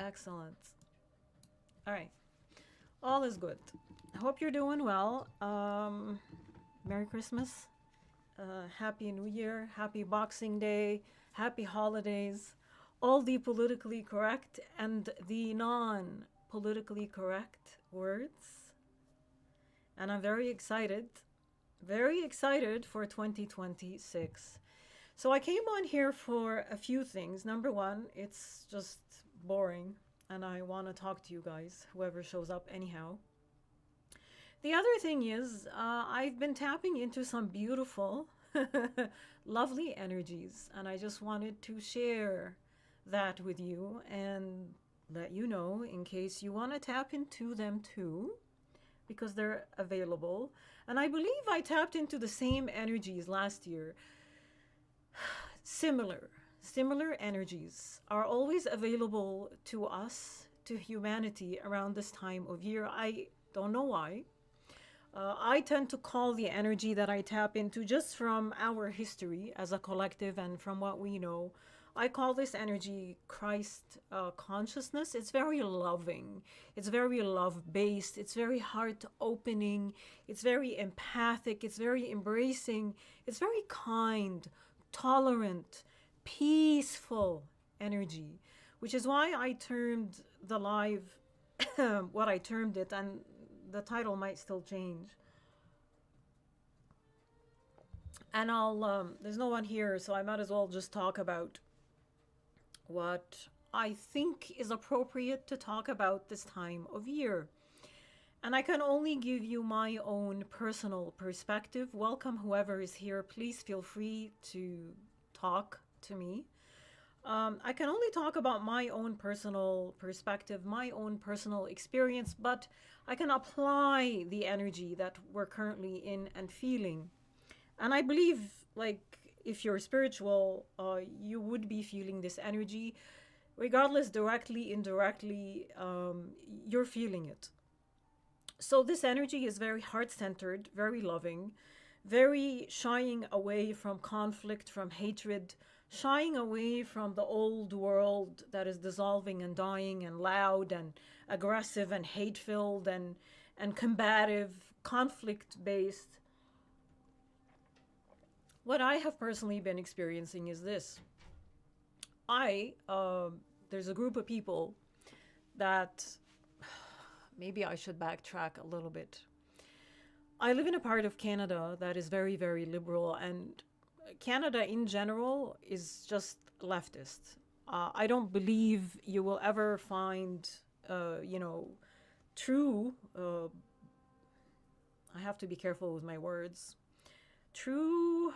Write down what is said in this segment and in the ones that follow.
Excellent. All right. All is good. I hope you're doing well. Merry Christmas. Happy New Year. Happy Boxing Day. Happy holidays. All the politically correct and the non politically correct words. And I'm very excited for 2026. So I came on here for a few things. Number one, it's just boring, and I want to talk to you guys, whoever shows up, anyhow. The other thing is, I've been tapping into some beautiful, lovely energies, and I just wanted to share that with you and let you know in case you want to tap into them too, because they're available. And I believe I tapped into the same energies last year. Similar, similar energies are always available to us, to humanity, around this time of year. I don't know why. I tend to call the energy that I tap into just from our history as a collective and from what we know. I call this energy Christ consciousness. It's very loving. It's very love based. It's very heart opening. It's very empathic. It's very embracing. It's very kind, tolerant, peaceful energy, which is why I termed the live what I termed it, and the title might still change. And there's no one here, so I might as well just talk about what I think is appropriate to talk about this time of year. And I can only give you my own personal perspective. Welcome, whoever is here. Please feel free to talk to me. I can only talk about my own personal perspective, my own personal experience, but I can apply the energy that we're currently in and feeling. And I believe, like, if you're spiritual, you would be feeling this energy, regardless, directly, indirectly, you're feeling it. So this energy is very heart centered, very loving, very shying away from conflict, from hatred, shying away from the old world that is dissolving and dying and loud and aggressive and hate filled and combative, conflict based. What I have personally been experiencing is this. I There's a group of people that maybe I should backtrack a little bit. I live in a part of Canada that is very, very liberal, and Canada in general is just leftist. I don't believe you will ever find, you know, true, I have to be careful with my words, true,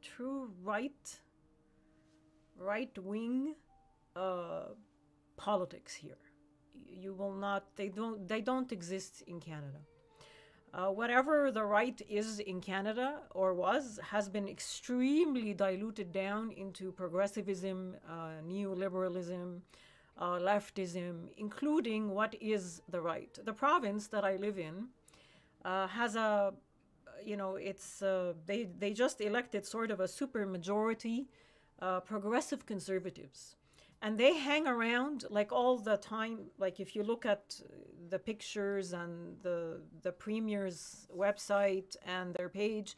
true right wing politics here. You will not, they don't exist in Canada. Whatever the right is in Canada or was has been extremely diluted down into progressivism, neoliberalism, leftism, including what is the right. The province that I live in has a, you know, it's they just elected sort of a super majority progressive conservatives, and they hang around like all the time. Like if you look at the pictures and the premier's website and their page,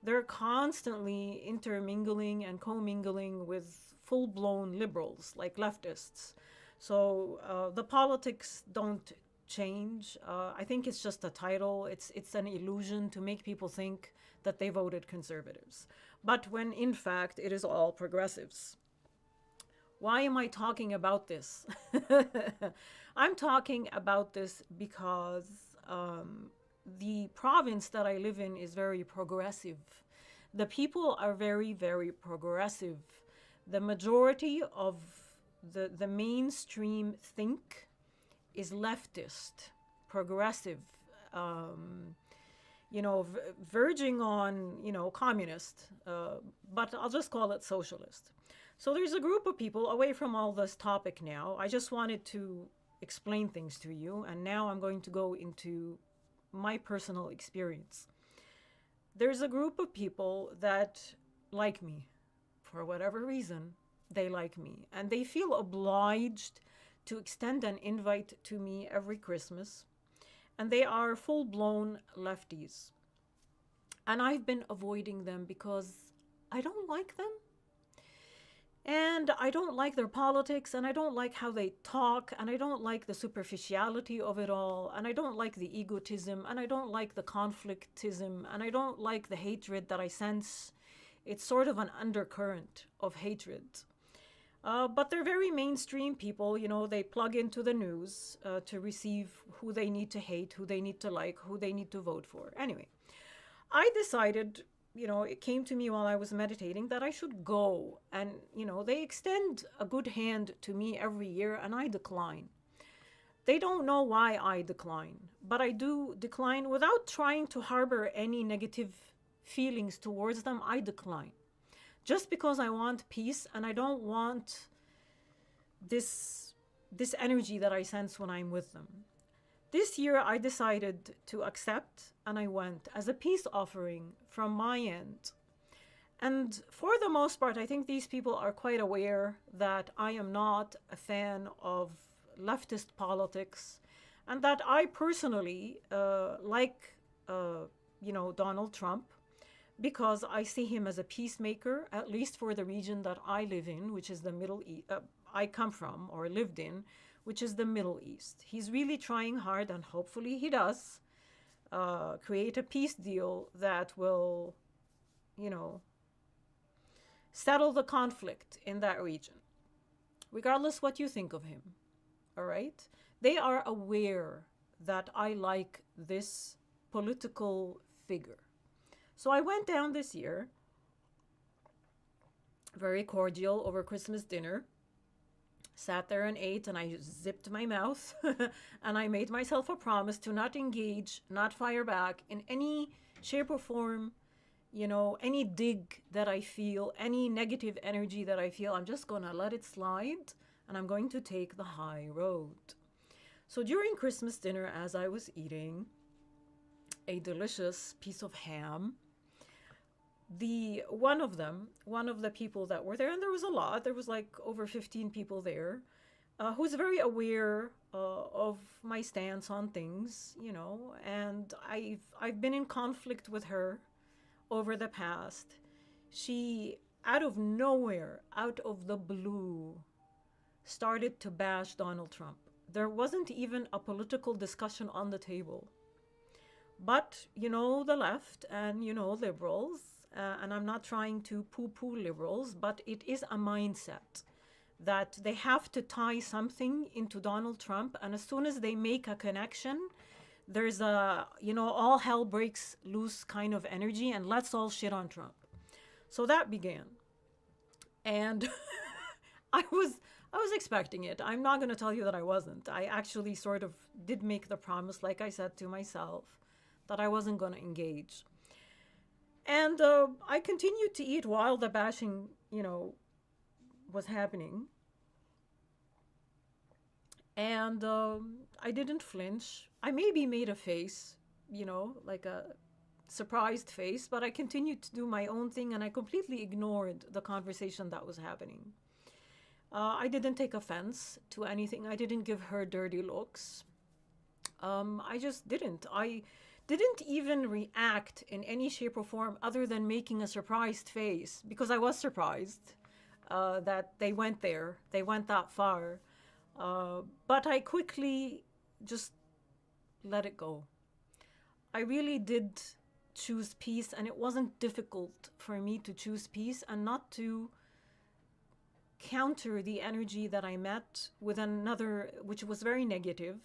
they're constantly intermingling and commingling with full-blown liberals like leftists. So the politics don't change. I think it's just a title. It's an illusion to make people think that they voted conservatives, but when in fact it is all progressives. Why am I talking about this? I'm talking about this because the province that I live in is very progressive. The people are very, very progressive. The majority of the mainstream think is leftist, progressive, you know, verging on, you know, communist, but I'll just call it socialist. So there's a group of people away from all this topic now. I just wanted to explain things to you, and now I'm going to go into my personal experience. There's a group of people that like me for whatever reason. they like me, and they feel obliged to extend an invite to me every Christmas. And they are full blown lefties. And I've been avoiding them because I don't like them. And I don't like their politics, and I don't like how they talk, and I don't like the superficiality of it all, and I don't like the egotism, and I don't like the conflictism, and I don't like the hatred that I sense. It's sort of an undercurrent of hatred. But they're very mainstream people, you know, they plug into the news to receive who they need to hate, who they need to like, who they need to vote for. Anyway, I decided, you know, it came to me while I was meditating that I should go. And, you know, they extend a good hand to me every year and I decline. They don't know why I decline, but I do decline without trying to harbor any negative feelings towards them. I decline. Just because I want peace and I don't want this energy that I sense when I'm with them. This year I decided to accept and I went as a peace offering from my end. And for the most part, I think these people are quite aware that I am not a fan of leftist politics and that I personally you know, Donald Trump because I see him as a peacemaker, at least for the region that I live in, which is the Middle East, I come from or lived in, which is the Middle East. He's really trying hard, and hopefully he does, create a peace deal that will, you know, settle the conflict in that region, regardless what you think of him. All right? They are aware that I like this political figure. So I went down this year, very cordial over Christmas dinner, sat there and ate, and I zipped my mouth and I made myself a promise to not engage, not fire back in any shape or form, you know, any dig that I feel, any negative energy that I feel. I'm just going to let it slide and I'm going to take the high road. So during Christmas dinner, as I was eating a delicious piece of ham, one of the people that were there, and there was a lot, there was like over 15 people there, who's very aware of my stance on things, you know, and I've been in conflict with her over the past. She, out of nowhere, out of the blue, started to bash Donald Trump. There wasn't even a political discussion on the table. But, you know, the left and, you know, liberals, and I'm not trying to poo-poo liberals, but it is a mindset that they have to tie something into Donald Trump, and as soon as they make a connection, there's a, you know, all hell breaks loose kind of energy, and let's all shit on Trump. So that began. And I was expecting it. I'm not going to tell you that I wasn't. I actually sort of did make the promise, like I said to myself, that I wasn't going to engage. And I continued to eat while the bashing, you know, was happening. And I didn't flinch. I maybe made a face, you know, like a surprised face, but I continued to do my own thing and I completely ignored the conversation that was happening. I didn't take offense to anything. I didn't give her dirty looks. I just didn't. I didn't even react in any shape or form other than making a surprised face, because I was surprised that they went there. They went that far. But I quickly just let it go. I really did choose peace, and it wasn't difficult for me to choose peace and not to counter the energy that I met with another, which was very negative,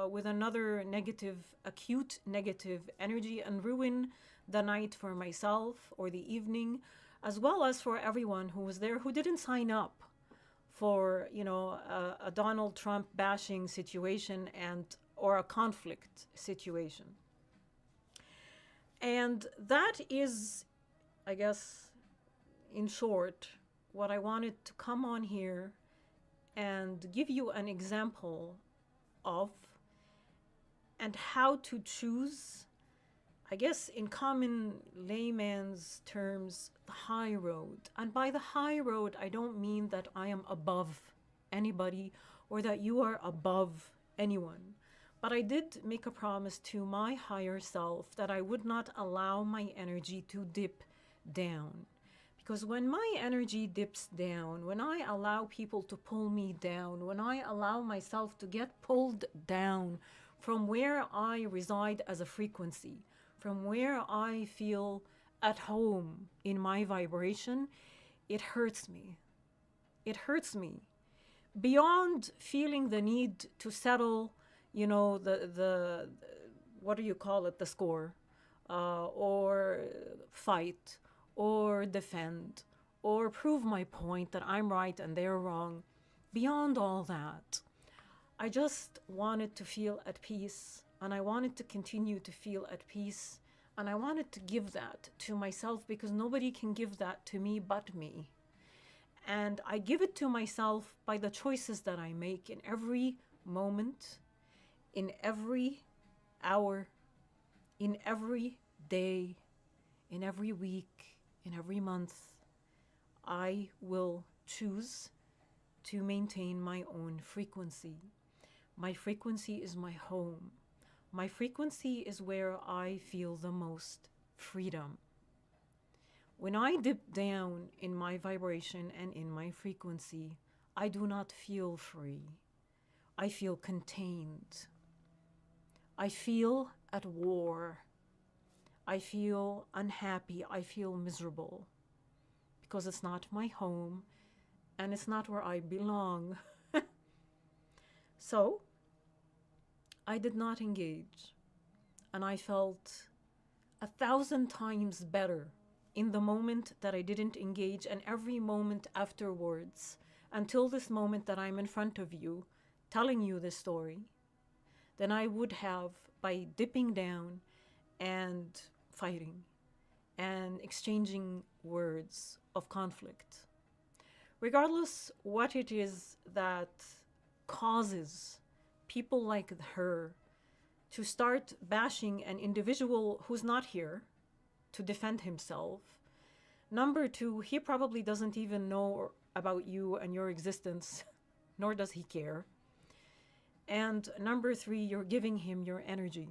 with another negative, acute negative energy, and ruin the night for myself or the evening, as well as for everyone who was there who didn't sign up for, you know, a Donald Trump bashing situation or a conflict situation. And that is, I guess, in short, what I wanted to come on here and give you an example of, and how to choose I guess in common layman's terms, the high road. And by the high road, I don't mean that I am above anybody or that you are above anyone. But I did make a promise to my higher self that I would not allow my energy to dip down. Because when my energy dips down, when I allow people to pull me down, when I allow myself to get pulled down from where I reside as a frequency, from where I feel at home in my vibration, it hurts me. It hurts me. Beyond feeling the need to settle, the what do you call it, the score, or fight, or defend, or prove my point that I'm right and they're wrong. Beyond all that, I just wanted to feel at peace, and I wanted to continue to feel at peace, and I wanted to give that to myself because nobody can give that to me but me. And I give it to myself by the choices that I make in every moment, in every hour, in every day, in every week, in every month. I will choose to maintain my own frequency. My frequency is my home. My frequency is where I feel the most freedom. When I dip down in my vibration and in my frequency, I do not feel free. I feel contained. I feel at war. I feel unhappy. I feel miserable because it's not my home and it's not where I belong. So I did not engage, and I felt 1,000 times better in the moment that I didn't engage, and every moment afterwards, until this moment that I'm in front of you telling you this story, than I would have by dipping down and fighting and exchanging words of conflict. Regardless what it is that causes people like her to start bashing an individual who's not here to defend himself. Number two, he probably doesn't even know about you and your existence, nor does he care. And number three, you're giving him your energy.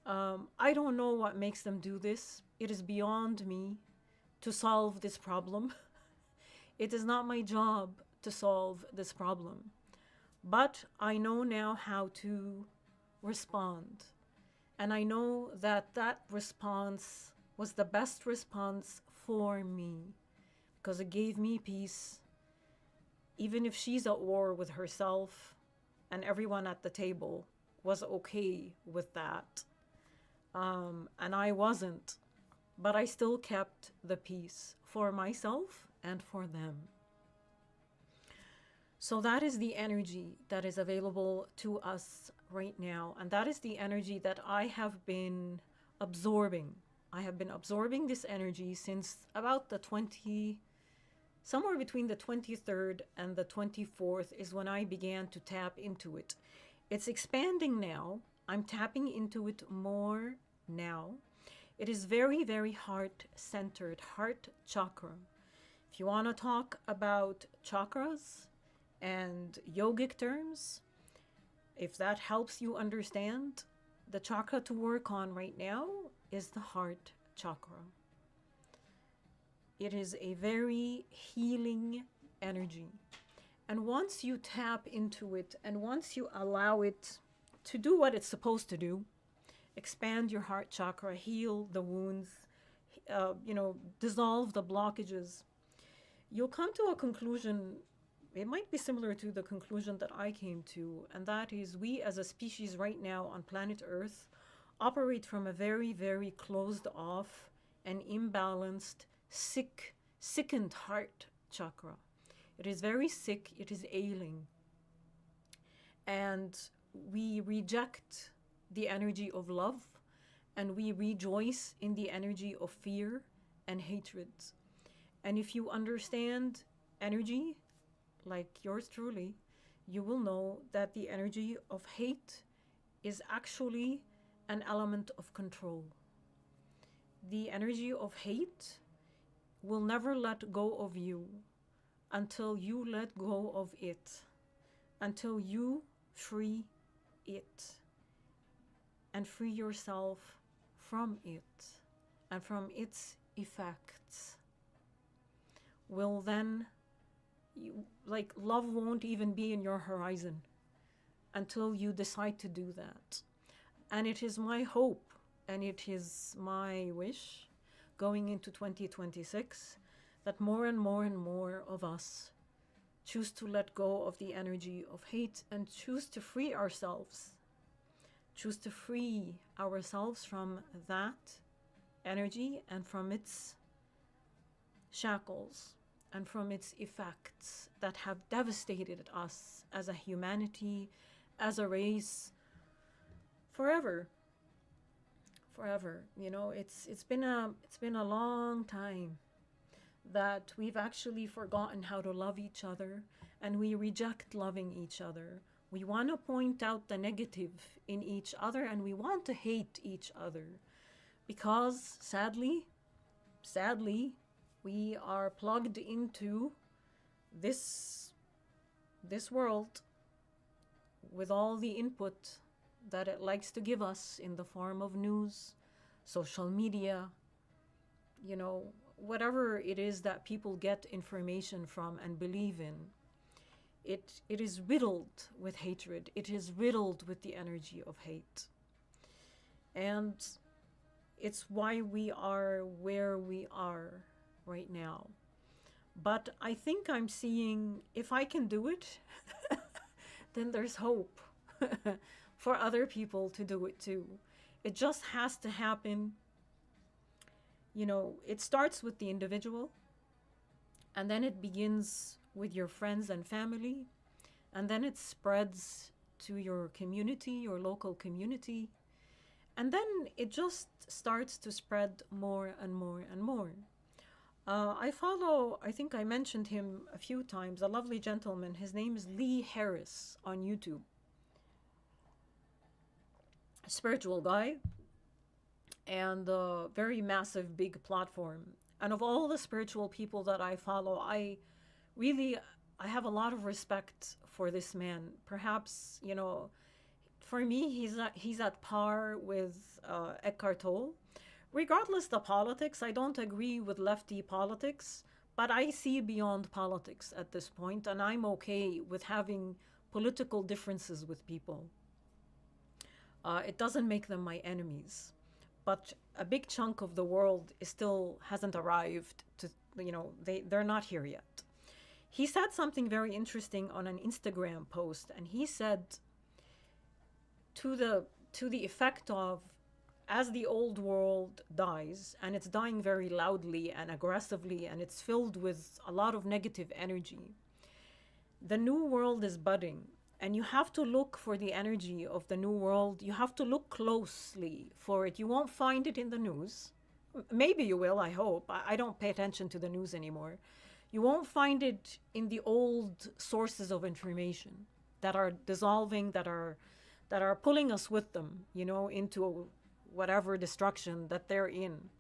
I don't know what makes them do this. It is beyond me to solve this problem. It is not my job to solve this problem. But I know now how to respond. And I know that that response was the best response for me because it gave me peace. Even if she's at war with herself and everyone at the table was okay with that. And I wasn't. But I still kept the peace for myself and for them. So that is the energy that is available to us right now. And that is the energy that I have been absorbing. I have been absorbing this energy since about somewhere between the 23rd and the 24th is when I began to tap into it. It's expanding now. I'm tapping into it more now. It is very, very heart-centered, heart chakra. If you want to talk about chakras and yogic terms, if that helps you understand, the chakra to work on right now is the heart chakra. It is a very healing energy. And once you tap into it and once you allow it to do what it's supposed to do, expand your heart chakra, heal the wounds, dissolve the blockages, you'll come to a conclusion. It might be similar to the conclusion that I came to, and that is we as a species right now on planet Earth operate from a very, very closed off and imbalanced, sickened heart chakra. It is very sick, it is ailing. And we reject the energy of love, and we rejoice in the energy of fear and hatred. And if you understand energy, like yours truly, you will know that the energy of hate is actually an element of control. The energy of hate will never let go of you until you let go of it, until you free it and free yourself from it and from its effects. Will then, like, love won't even be in your horizon until you decide to do that. And it is my hope and it is my wish going into 2026 that more and more and more of us choose to let go of the energy of hate and choose to free ourselves. Choose to free ourselves from that energy and from its shackles and from its effects that have devastated us as a humanity, as a race, forever. Forever. You know, it's been a long time that we've actually forgotten how to love each other, and we reject loving each other. We want to point out the negative in each other, and we want to hate each other because sadly, we are plugged into this world with all the input that it likes to give us in the form of news, social media, you know, whatever it is that people get information from and believe in. It is riddled with hatred. It is riddled with the energy of hate. And it's why we are where we are right now. But I think I'm seeing, if I can do it, then there's hope for other people to do it too. It just has to happen. You know, it starts with the individual, and then it begins with your friends and family, and then it spreads to your community, your local community, and then it just starts to spread more and more and more. I follow, I think I mentioned him a few times, a lovely gentleman. His name is Lee Harris on YouTube. A spiritual guy and a very massive, big platform. And of all the spiritual people that I follow, I have a lot of respect for this man. Perhaps, you know, for me, he's at par with Eckhart Tolle. Regardless the politics, I don't agree with lefty politics, but I see beyond politics at this point, and I'm okay with having political differences with people. It doesn't make them my enemies, but a big chunk of the world still hasn't arrived to, you know, they're not here yet. He said something very interesting on an Instagram post, and he said to the effect of, as the old world dies, and it's dying very loudly and aggressively, and it's filled with a lot of negative energy, the new world is budding, and you have to look for the energy of the new world. You have to look closely for it. You won't find it in the news. Maybe you will, I hope. I don't pay attention to the news anymore. You won't find it in the old sources of information that are dissolving, that are pulling us with them, you know, into whatever destruction that they're in.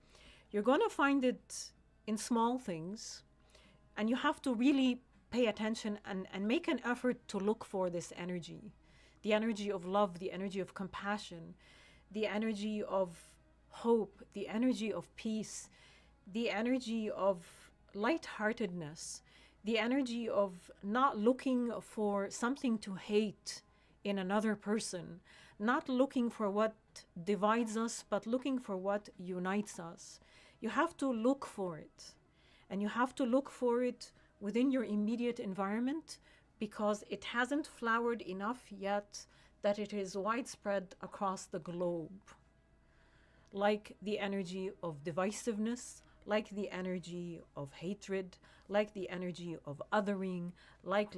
You're going to find it in small things, and you have to really pay attention and make an effort to look for this energy, the energy of love, the energy of compassion, the energy of hope, the energy of peace, the energy of lightheartedness, the energy of not looking for something to hate in another person, not looking for what divides us, but looking for what unites us. You have to look for it. And you have to look for it within your immediate environment, because it hasn't flowered enough yet that it is widespread across the globe. Like the energy of divisiveness, like the energy of hatred, like the energy of othering, like.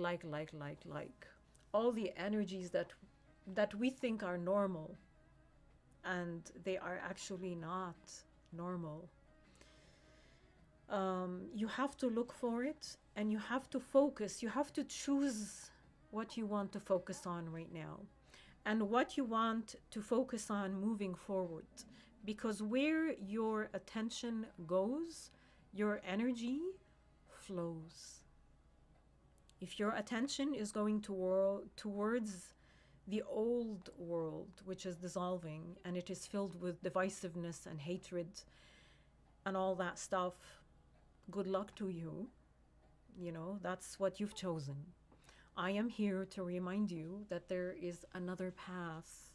All the energies that we think are normal, and they are actually not normal. You have to look for it, and you have to focus. You have to choose what you want to focus on right now. and what you want to focus on moving forward. Because where your attention goes, your energy flows. If your attention is going towards the old world, which is dissolving and it is filled with divisiveness and hatred and all that stuff, good luck to you. You know, that's what you've chosen. I am here to remind you that there is another path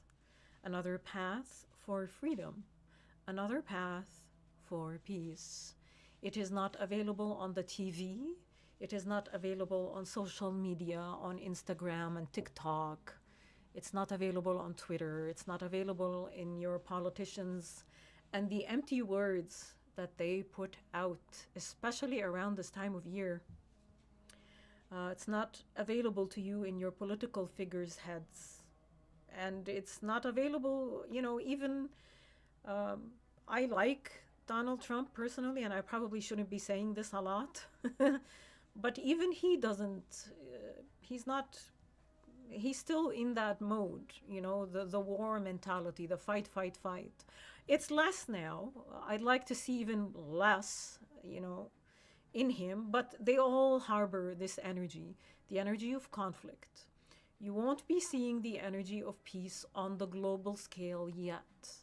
for freedom, another path for peace. It is not available on the TV. It is not available on social media, on Instagram and TikTok. It's not available on Twitter. It's not available in your politicians and the empty words that they put out, especially around this time of year. It's not available to you in your political figures' heads. And it's not available, you know, even I like Donald Trump personally, and I probably shouldn't be saying this a lot, but even he doesn't, he's not, he's still in that mode, you know, the war mentality, the fight, fight, fight. It's less now. I'd like to see even less, you know, in him, but they all harbor this energy, the energy of conflict. You won't be seeing the energy of peace on the global scale yet.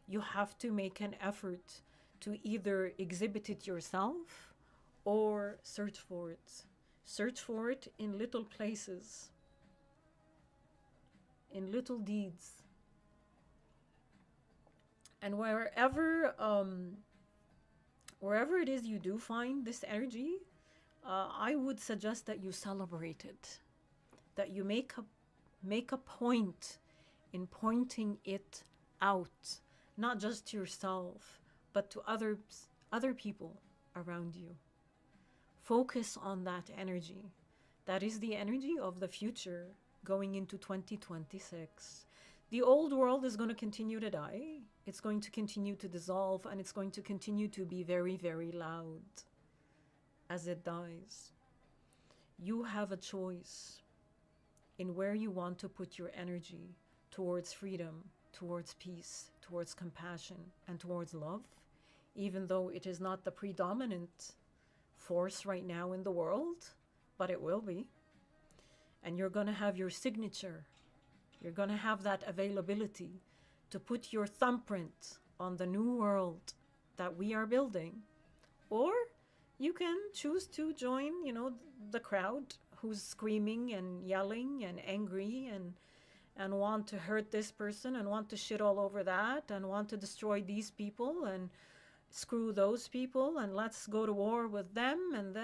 You have to make an effort to either exhibit it yourself or search for it. Search for it in little places, in little deeds. And wherever it is you do find this energy, I would suggest that you celebrate it, that you make a point in pointing it out, not just to yourself, but to other people around you. Focus on that energy. That is the energy of the future going into 2026. The old world is going to continue to die. It's going to continue to dissolve, and it's going to continue to be very, very loud as it dies. You have a choice in where you want to put your energy towards freedom, towards peace, towards compassion, and towards love, even though it is not the predominant force right now in the world, but it will be. And you're going to have your signature. You're going to have that availability to put your thumbprint on the new world that we are building. Or you can choose to join, you know, the crowd who's screaming and yelling and angry and want to hurt this person and want to shit all over that and want to destroy these people and screw those people and let's go to war with them. And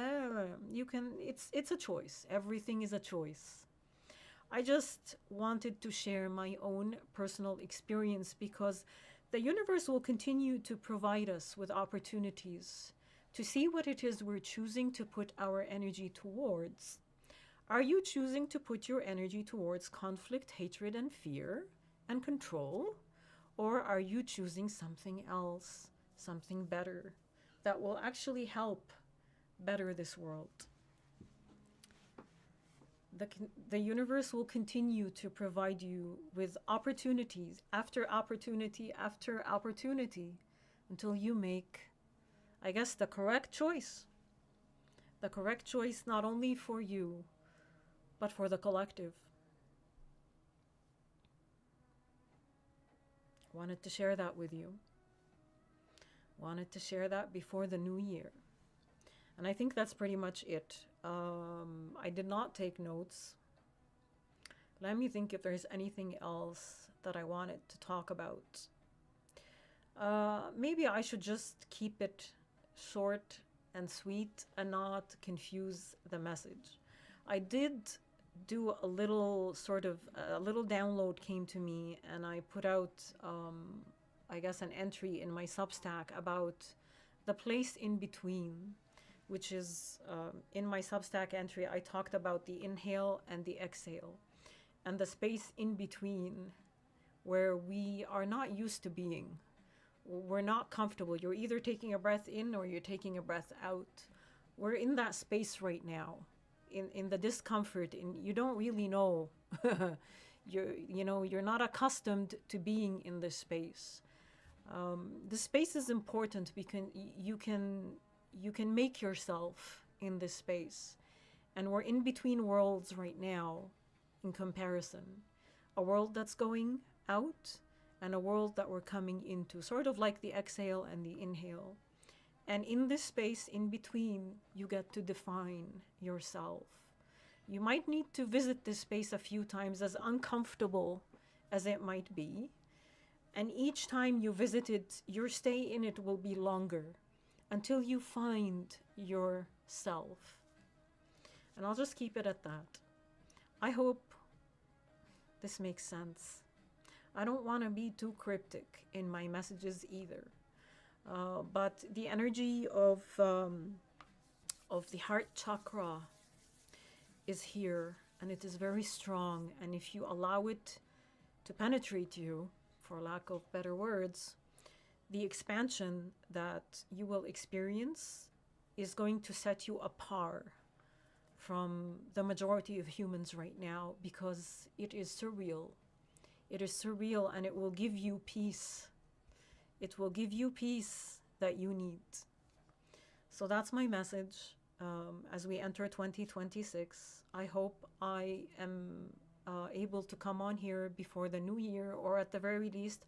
you can, it's a choice. Everything is a choice. I just wanted to share my own personal experience because the universe will continue to provide us with opportunities to see what it is we're choosing to put our energy towards. Are you choosing to put your energy towards conflict, hatred, and fear and control? Or are you choosing something else, something better that will actually help better this world? The universe will continue to provide you with opportunities after opportunity after opportunity until you make, I guess, the correct choice. The correct choice not only for you, but for the collective. Wanted to share that with you. Wanted to share that before the new year. And I think that's pretty much it. I did not take notes. Let me think if there's anything else that I wanted to talk about. Maybe I should just keep it short and sweet and not confuse the message. I did do a little download came to me, and I put out, I guess, an entry in my Substack about the place in between, which is in my Substack entry. I talked about the inhale and the exhale and the space in between where we are not used to being. We're not comfortable. You're either taking a breath in or you're taking a breath out. We're in that space right now, in the discomfort, and you don't really know. you're not accustomed to being in this space. The space is important because you can make yourself in this space, and we're in between worlds right now in comparison. A world that's going out and a world that we're coming into, sort of like the exhale and the inhale. And in this space in between, you get to define yourself. You might need to visit this space a few times, as uncomfortable as it might be. And each time you visit it, your stay in it will be longer until you find yourself. And I'll just keep it at that. I hope this makes sense. I don't want to be too cryptic in my messages either. But the energy of the heart chakra is here, and it is very strong. And if you allow it to penetrate you, for lack of better words, the expansion that you will experience is going to set you apart from the majority of humans right now, because it is surreal. It is surreal, and it will give you peace. It will give you peace that you need. So that's my message as we enter 2026. I hope I am able to come on here before the new year, or at the very least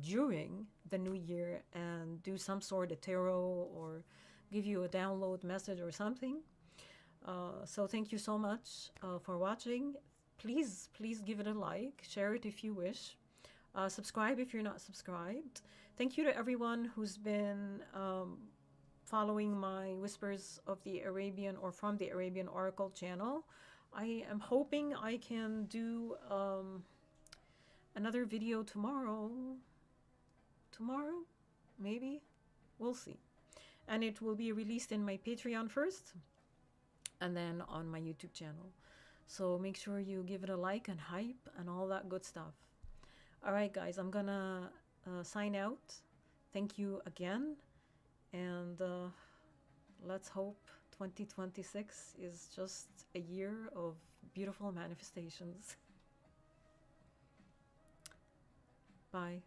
during the new year, and do some sort of tarot or give you a download message or something. So thank you so much for watching. Please give it a like, share it if you wish, subscribe if you're not subscribed. Thank you to everyone who's been following my Whispers of the Arabian, or from the Arabian Oracle channel. I am hoping I can do another video tomorrow. Tomorrow? Maybe? We'll see. And it will be released in my Patreon first, and then on my YouTube channel. So make sure you give it a like and hype and all that good stuff. All right, guys, I'm gonna sign out. Thank you again, and let's hope 2026 is just a year of beautiful manifestations. Bye.